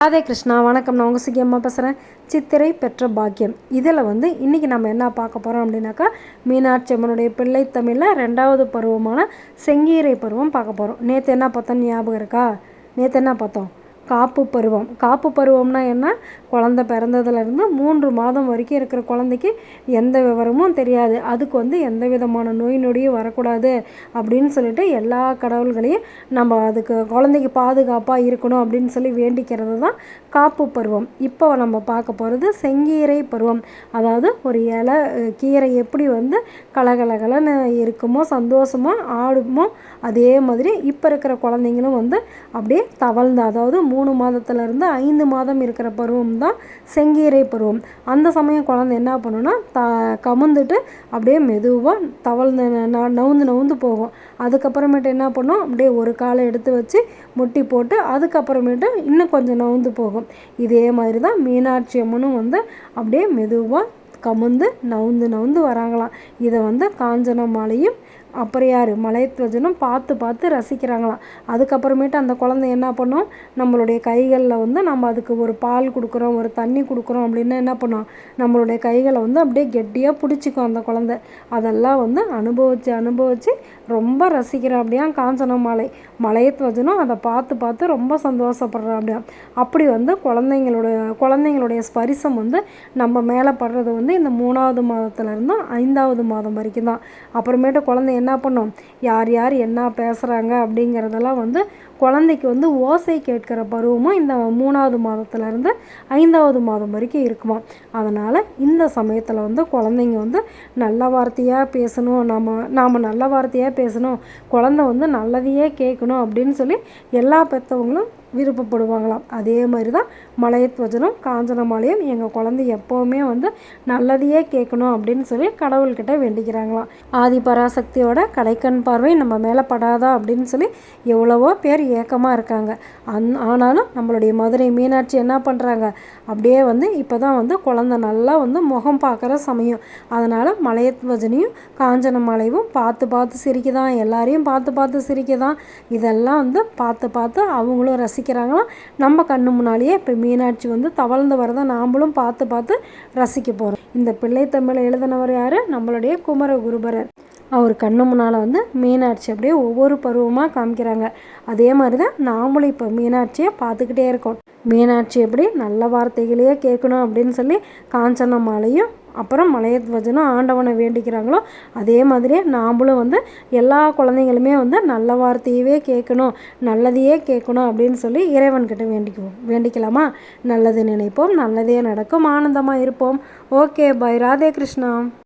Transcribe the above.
ராதே கிருஷ்ணா, வணக்கம். நான் உங்கள் சிக்கியம்மா பேசுகிறேன். சித்திரை பெற்ற பாக்கியம் இதில் இன்றைக்கி நம்ம என்ன பார்க்க போகிறோம் அப்படின்னாக்கா, மீனாட்சி அம்மனுடைய பிள்ளை தமிழில் 2வது பருவமான செங்கீரை பருவம் பார்க்க போகிறோம். நேற்று என்ன பார்த்தோம் ஞாபகம் இருக்கா? நேற்று என்ன பார்த்தோம்? காப்பு பருவம். காப்பு பருவம்னா என்ன? குழந்த பிறந்ததுலேருந்து 3 மாதம் வரைக்கும் இருக்கிற குழந்தைக்கு எந்த விவரமும் தெரியாது. அதுக்கு எந்த விதமான நோய் நொடியும் வரக்கூடாது அப்படின்னு சொல்லிட்டு எல்லா கடவுள்களையும் நம்ம அதுக்கு குழந்தைக்கு பாதுகாப்பாக இருக்கணும் அப்படின்னு சொல்லி வேண்டிக்கிறது தான் காப்பு பருவம். இப்போ நம்ம பார்க்க போகிறது செங்கீரை பருவம். அதாவது ஒரு இலை கீரை எப்படி கலகலகலன்னு இருக்குமோ, சந்தோஷமாக ஆடுமோ, அதே மாதிரி இப்போ இருக்கிற குழந்தைங்களும் அப்படியே தவழ்ந்து, அதாவது 3 மாதத்துலேருந்து 5 மாதம் இருக்கிற பருவம் தான் செங்கீரை பருவம். அந்த சமயம் குழந்தை என்ன பண்ணுன்னா கமுந்துட்டு அப்படியே மெதுவாக தவழ்ந்து நவுந்து போகும். அதுக்கப்புறமேட்டு என்ன பண்ணும், அப்படியே ஒரு காலை எடுத்து வச்சு முட்டி போட்டு அதுக்கப்புறமேட்டு இன்னும் கொஞ்சம் நவுந்து போகும். இதே மாதிரி தான் மீனாட்சி அம்மனும் அப்படியே மெதுவாக கமுந்து நவுந்து வராங்களாம். இதை காஞ்சன மாலையும் அப்புறம் யார் மலையத்வஜனும் பார்த்து ரசிக்கிறாங்களாம். அதுக்கப்புறமேட்டு அந்த குழந்தை என்ன பண்ணோம், நம்மளுடைய கைகளில் நம்ம அதுக்கு ஒரு பால் கொடுக்குறோம், ஒரு தண்ணி கொடுக்குறோம் அப்படின்னா என்ன பண்ணோம், நம்மளுடைய கைகளை அப்படியே கெட்டியாக பிடிச்சிக்கும் அந்த குழந்தை. அதெல்லாம் அனுபவித்து ரொம்ப ரசிக்கிறோம். அப்படியா காஞ்சன மாலை மலையத்வஜனும் அதை பார்த்து ரொம்ப சந்தோஷப்படுறோம். அப்படியா அப்படி குழந்தைங்களுடைய ஸ்பரிசம் நம்ம மேலே படுறது இந்த 3வது மாதத்துலேருந்து 5வது மாதம் வரைக்கும் தான். அப்புறமேட்டு குழந்தை என்ன பண்ணும், யார் என்ன பேசுகிறாங்க அப்படிங்கிறதெல்லாம் குழந்தைக்கு ஓசை கேட்கிற பருவமும் இந்த 3வது மாதத்துலேருந்து 5வது மாதம் வரைக்கும் இருக்குமா. அதனால் இந்த சமயத்தில் குழந்தைங்க நல்ல வார்த்தையாக பேசணும், நாம் நல்ல வார்த்தையாக பேசணும், குழந்தை நல்லதையே கேட்கணும் அப்படின்னு சொல்லி எல்லா பெற்றவங்களும் விருப்பப்படுவாங்களாம். அதே மாதிரி தான் மலையத்வஜனும் காஞ்சன மாலையும் எங்கள் குழந்தை எப்போவுமே நல்லதையே கேட்கணும் அப்படின்னு சொல்லி கடவுள்கிட்ட வேண்டிக்கிறாங்களாம். ஆதிபராசக்தியோட கடைக்கண் பார்வை நம்ம மேலே படாதா அப்படின்னு சொல்லி எவ்வளவோ பேர் ஏக்கமாக இருக்காங்க. ஆனாலும் நம்மளுடைய மதுரை மீனாட்சி என்ன பண்ணுறாங்க, அப்படியே இப்போ தான் குழந்தை நல்லா முகம் பார்க்குற சமயம். அதனால் மலையத்வஜனையும் காஞ்சன மாலையும் பார்த்து சிரிக்குதான், எல்லாரையும் பார்த்து சிரிக்குதான். இதெல்லாம் பார்த்து அவங்களும் ரசிக்கிறாங்களாம். நம்ம கண்ணு முன்னாலேயே இப்போ மீனாட்சி தவழ்ந்து வரதை நாம்ளும் பார்த்து ரசிக்க போகிறோம். இந்த பிள்ளை தமிழை எழுதினவர் யார்? நம்மளுடைய குமரகுருபரர். அவர் கண்ணு முன்னால் மீனாட்சி அப்படியே ஒவ்வொரு பருவமாக காமிக்கிறாங்க. அதே மாதிரி தான் நாமளும் இப்போ மீனாட்சியை பார்த்துக்கிட்டே இருக்கோம். மீனாட்சி எப்படி நல்ல வார்த்தைகளையே கேட்கணும் அப்படின்னு சொல்லி காஞ்சன மாலையும் அப்புறம் மலையத்வஜனும் ஆண்டவனை வேண்டிக்கிறாங்களோ, அதே மாதிரியே நாமளும் எல்லா குழந்தைங்களுமே நல்ல வார்த்தையவே கேட்கணும், நல்லதையே கேட்கணும் அப்படின்னு சொல்லி இறைவன்கிட்ட வேண்டிக்கலாமா? நல்லது நினைப்போம், நல்லதே நடக்கும், ஆனந்தமாக இருப்போம். Okay, bye. ராதே கிருஷ்ணா.